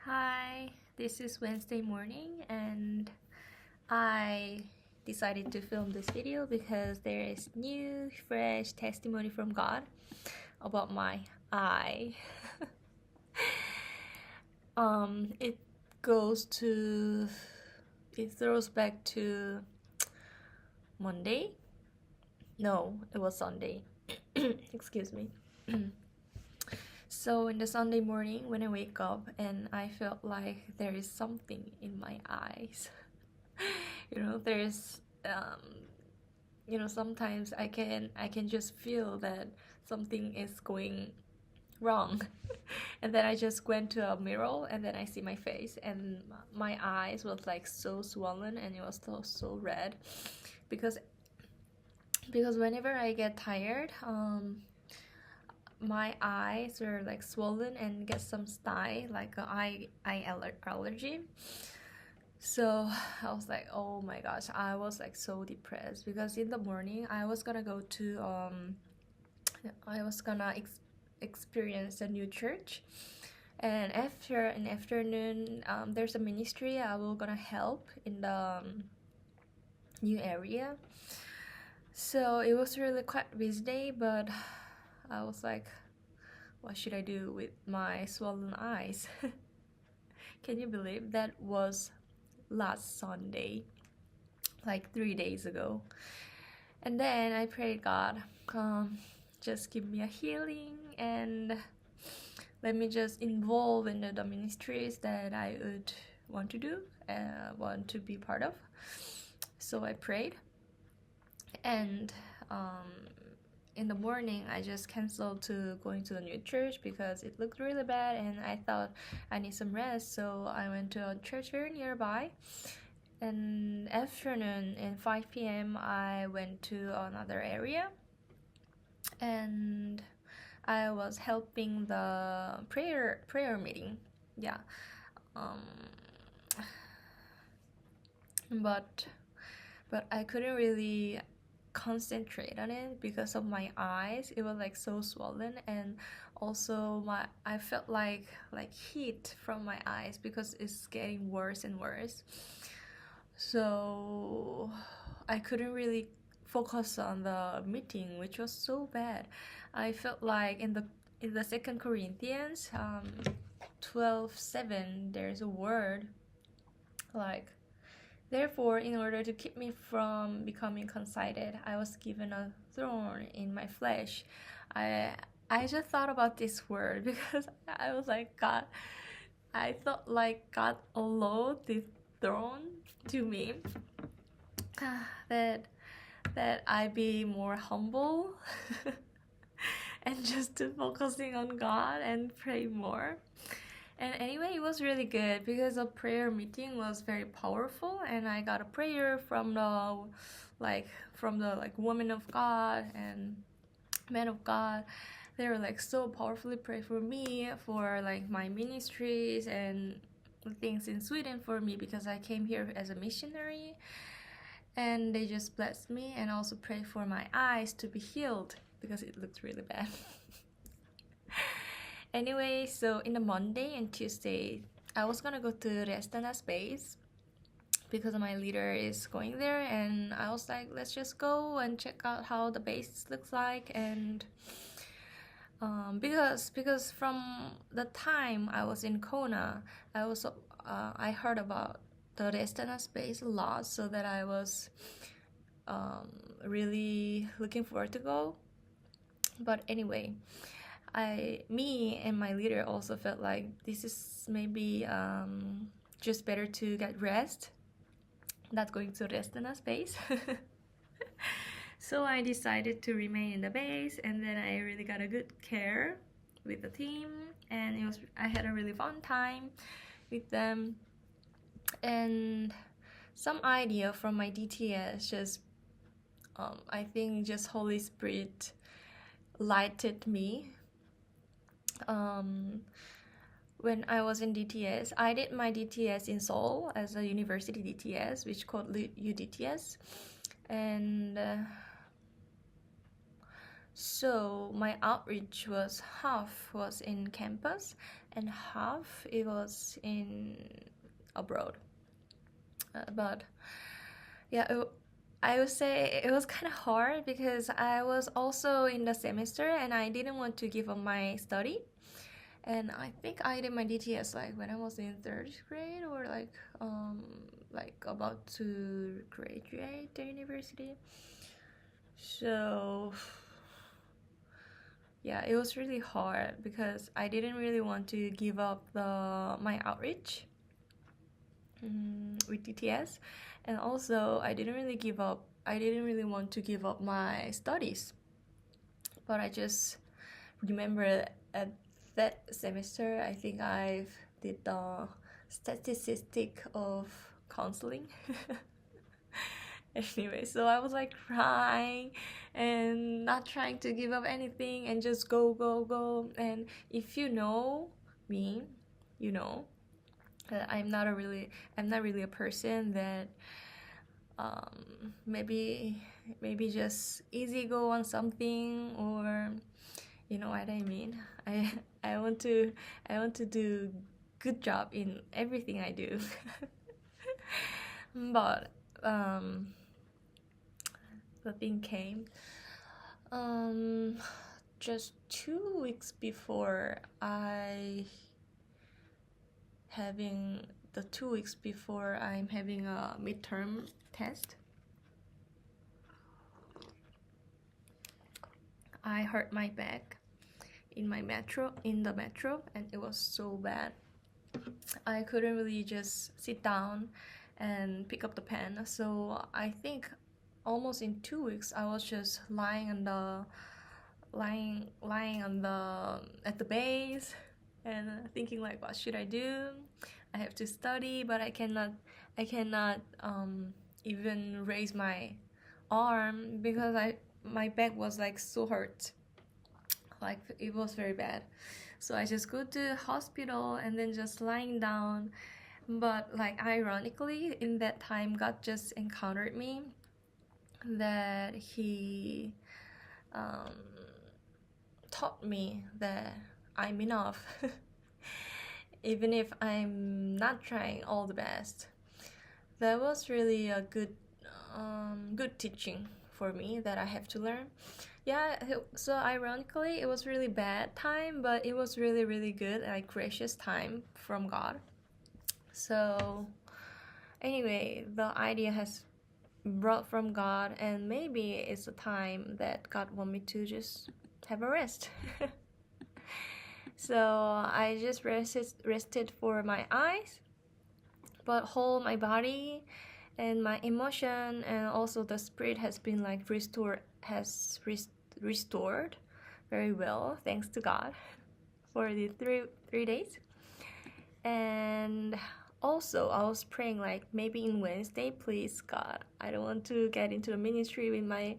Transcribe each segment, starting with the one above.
Hi, this is Wednesday morning and I decided to film this video because there is new fresh testimony from God about my eye. It goes to it throws back to Monday. No, it was Sunday. Excuse me. So in the Sunday morning when I wake up and I felt like there is something in my eyes. There's sometimes I can just feel that something is going wrong. And then I just went to a mirror and then I see my face and my eyes was like so swollen and it was so red because whenever I get tired, my eyes are like swollen and get some sty, like an allergy. So I was like, oh my gosh, I was like so depressed because in the morning I was gonna go to experience a new church, and after in the afternoon there's a ministry I will gonna help in the new area. So it was really quite busy day, but I was like, what should I do with my swollen eyes? Can you believe that was last Sunday, like 3 days ago? And then I prayed, God, just give me a healing and let me just involve in the ministries that I would want to do, want to be part of. So I prayed, and in the morning I just canceled to going to the new church because it looked really bad and I thought I need some rest. So I went to a church very nearby, and afternoon in 5 p.m. I went to another area and I was helping the prayer meeting. Yeah. But I couldn't really concentrate on it because of my eyes. It was like so swollen, and also I felt like heat from my eyes because it's getting worse and worse. So I couldn't really focus on the meeting, which was so bad. I felt like in the Second Corinthians 12:7 there's a word like, therefore, in order to keep me from becoming conceited, I was given a thorn in my flesh. I just thought about this word because I was like, God, I thought like God allowed this thorn to me, that I be more humble and just to focusing on God and pray more. And anyway, it was really good because the prayer meeting was very powerful, and I got a prayer from the woman of God and man of God. They were like so powerfully pray for me, for like my ministries and things in Sweden for me because I came here as a missionary, and they just blessed me and also pray for my eyes to be healed because it looked really bad. Anyway, so in the Monday and Tuesday, I was gonna go to Restana Space because my leader is going there, and I was like, let's just go and check out how the base looks like. And because from the time I was in Kona, I heard about the Restana Space a lot, so that I was really looking forward to go. But anyway, me and my leader also felt like this is maybe just better to get rest, not going to rest in a space. So I decided to remain in the base, and then I really got a good care with the team, and I had a really fun time with them. And some idea from my DTS, just I think just Holy Spirit lighted me. When I was in DTS, I did my DTS in Seoul as a university DTS, which called UDTS, and So my outreach was half was in campus and half it was in abroad. But yeah, I would say it was kind of hard because I was also in the semester and I didn't want to give up my study. And I think I did my DTS like when I was in third grade or like about to graduate the university. So yeah, it was really hard because I didn't really want to give up my outreach with DTS, and also I didn't really want to give up my studies. But I just remember at that semester I think I did the statistic of counseling. Anyway, so I was like crying and not trying to give up anything and just go. And if you know me, you know that I'm not really a person that maybe just easy go on something, or you know what I mean. I want to do good job in everything I do. But the thing came just 2 weeks before I'm having a midterm test. I hurt my back in the metro, and it was so bad. I couldn't really just sit down and pick up the pen. So I think almost in 2 weeks I was just lying at the base and thinking like, what should I do? I have to study, but I cannot even raise my arm because my back was like so hurt, like it was very bad. So I just go to hospital and then just lying down. But like ironically, in that time God just encountered me, that he taught me that I'm enough. Even if I'm not trying all the best. That was really a good teaching for me that I have to learn. Yeah, so ironically it was really bad time, but it was really, really good, like gracious time from God. So anyway, the idea has brought from God, and maybe it's a time that God want me to just have a rest. So I just rested for my eyes, but whole my body and my emotion and also the spirit has been like restored very well, thanks to God, for the three days. And also I was praying like, maybe in Wednesday, please God, I don't want to get into the ministry with my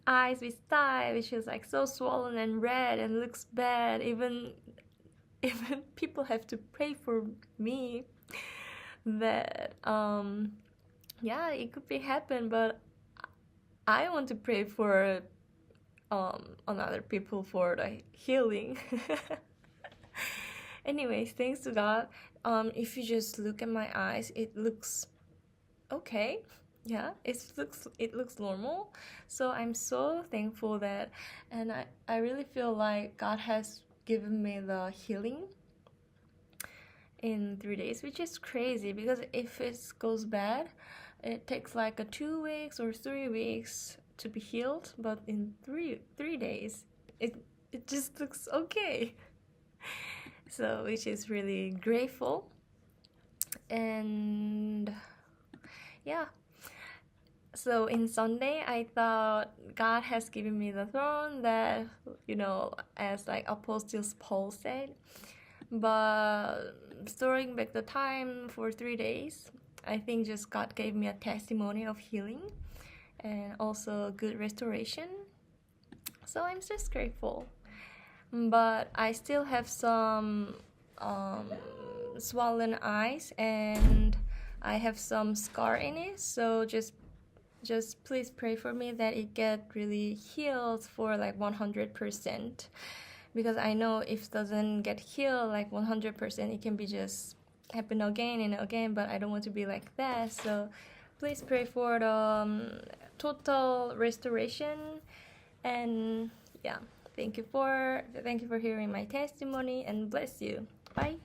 eyes with dye, which is like so swollen and red and looks bad. Even people have to pray for me that yeah, it could be happen, but I want to pray for another people for the healing. Anyways, thanks to God, if you just look at my eyes, it looks okay. Yeah, it looks normal. So I'm so thankful that, and I really feel like God has given me the healing in 3 days, which is crazy because if it goes bad, it takes like 2 weeks or 3 weeks to be healed, but in three days it just looks okay. So which is really grateful. And yeah, so in Sunday I thought God has given me the throne that, you know, as like Apostle Paul said. But storing back the time for 3 days, I think just God gave me a testimony of healing and also good restoration. So I'm just grateful. But I still have some swollen eyes and I have some scar in it. So just just please pray for me that it get really healed for like 100%, because I know if it doesn't get healed like 100%, it can be just happen again and again, but I don't want to be like that. So please pray for the total restoration. And yeah, thank you for hearing my testimony, and bless you. Bye.